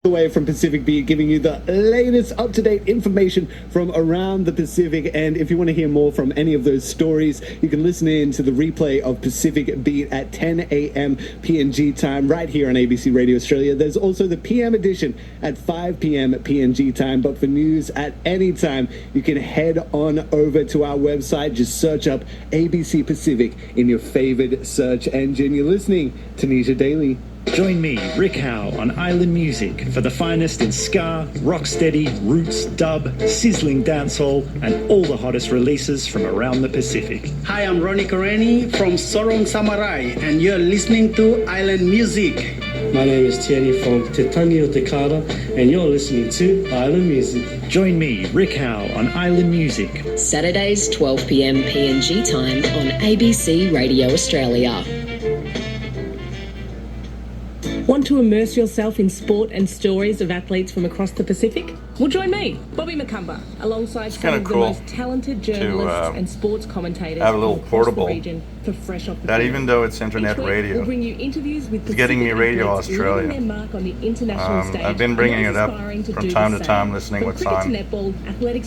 Away from Pacific Beat, giving you the latest up-to-date information from around the Pacific. And if you want to hear more from any of those stories, you can listen in to the replay of Pacific Beat at 10 a.m. PNG time right here on ABC Radio Australia. There's also the PM edition at 5 p.m. PNG time. But for news at any time, you can head on over to our website. Just search up ABC Pacific in your favorite search engine. You're listening to Nisha Daily. Join me, Rick Howe, on Island Music for the finest in ska, rocksteady, roots, dub, sizzling dancehall, and all the hottest releases from around the Pacific. Hi, I'm Ronnie Kareni from Sorong Samurai, and you're listening to Island Music. My name is Tierney from Titanio Takata, and you're listening to Island Music. Join me, Rick Howe, on Island Music. Saturdays, 12 p.m. PNG time on ABC Radio Australia. Want to immerse yourself in sport and stories of athletes from across the Pacific? Well, join me, Bobby McCumber, alongside some of the most talented journalists and sports commentators have a little from across portable the region for fresh off the that field. even though it's internet radio, we'll bring you interviews with it's getting me Radio Australia. Their mark on the international stage, I've been bringing it up from time to time, listening what's on, netball,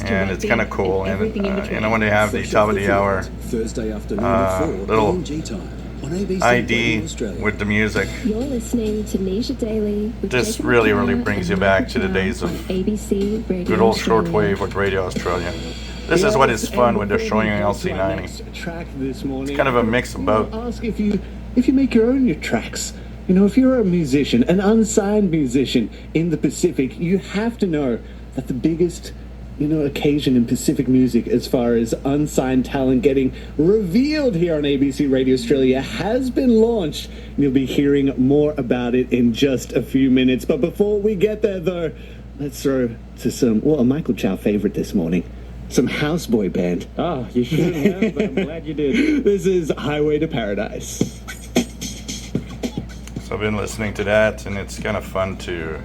and it's kind of cool. And you know, when they have the top of the hour little ID with the music, You're listening to Nisha Daily. this really brings you back to the days of ABC Radio good old Australia. shortwave with Radio Australia. This is what is fun with the Choyong LC90. It's kind of a mix of both. Ask if you make your own tracks. You know, if you're a musician, an unsigned musician in the Pacific, you have to know that the biggest occasion in Pacific music as far as unsigned talent getting revealed here on ABC Radio Australia has been launched. You'll be hearing more about it in just a few minutes. But before we get there, though, let's throw to a Michael Chow favorite this morning. Some Houseboy Band. Oh, you shouldn't have, but I'm glad you did. This is Highway to Paradise. So I've been listening to that, and it's kind of fun to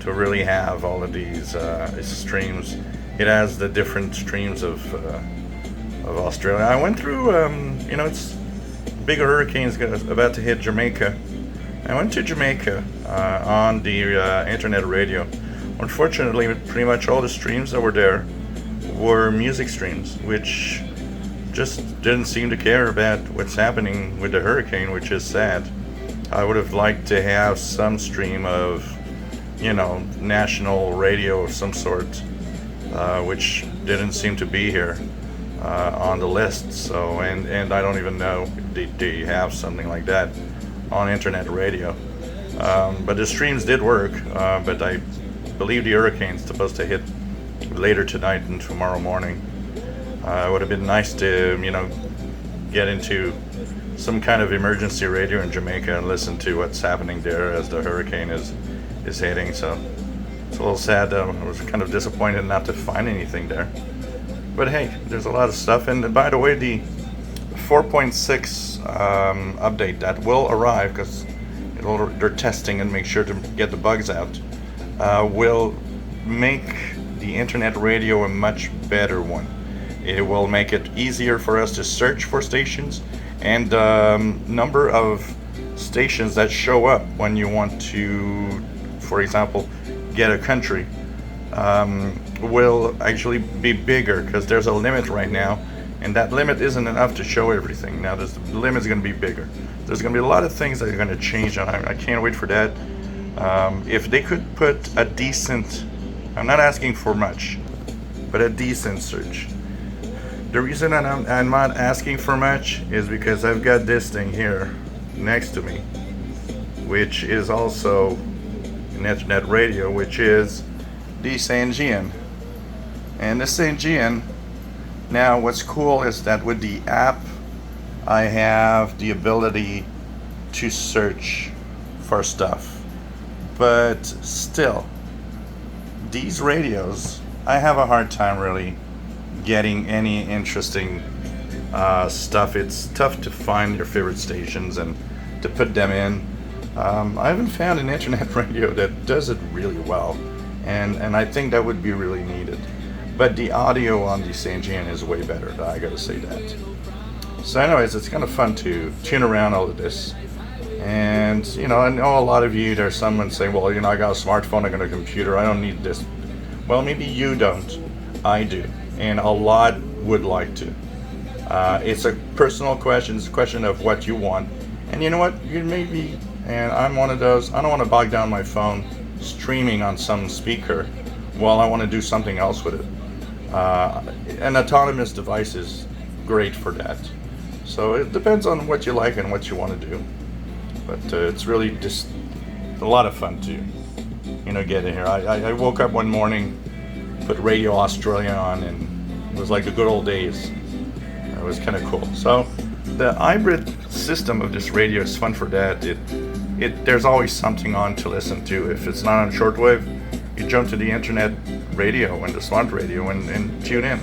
really have all of these streams. It has the different streams of Australia. I went through, it's big hurricane's about to hit Jamaica. I went to Jamaica on the internet radio. Unfortunately, pretty much all the streams that were there were music streams, which just didn't seem to care about what's happening with the hurricane, which is sad. I would have liked to have some stream of national radio of some sort, which didn't seem to be here on the list. So, and I don't even know if they have something like that on internet radio. But the streams did work, but I believe the hurricane's supposed to hit later tonight and tomorrow morning. It would have been nice to, get into some kind of emergency radio in Jamaica and listen to what's happening there as the hurricane is hitting. So it's a little sad. I was kind of disappointed not to find anything there. But hey, there's a lot of stuff. And by the way, the 4.6 update that will arrive, because they're testing and make sure to get the bugs out, will make the internet radio a much better one. It will make it easier for us to search for stations, and number of stations that show up when you want to, for example, get a country, will actually be bigger, because there's a limit right now, and that limit isn't enough to show everything. Now the limit's going to be bigger. There's going to be a lot of things that are going to change, and I can't wait for that. If they could put a decent, I'm not asking for much, but a decent search. The reason I'm not asking for much is because I've got this thing here next to me, which is also an internet radio, which is the Sanjian. And the Sanjian, now what's cool is that with the app, I have the ability to search for stuff. But still, these radios, I have a hard time really getting any interesting stuff. It's tough to find your favorite stations and to put them in. I haven't found an internet radio that does it really well, and I think that would be really needed. But the audio on the Sanjian is way better, I gotta say that. So anyways, it's kind of fun to tune around all of this And, you know, I know a lot of you, there's someone saying, well, you know, I got a smartphone, I got a computer, I don't need this. Well, maybe you don't. I do. And a lot would like to. It's a personal question. It's a question of what you want. And you know what? You maybe, and I'm one of those, I don't want to bog down my phone streaming on some speaker while I want to do something else with it. An autonomous device is great for that. So it depends on what you like and what you want to do. But it's really just a lot of fun to, you know, get in here. I woke up one morning, put Radio Australia on, and it was like the good old days. It was kind of cool. So the hybrid system of this radio is fun for that. There's always something on to listen to. If it's not on shortwave, you jump to the internet radio and the smart radio and tune in.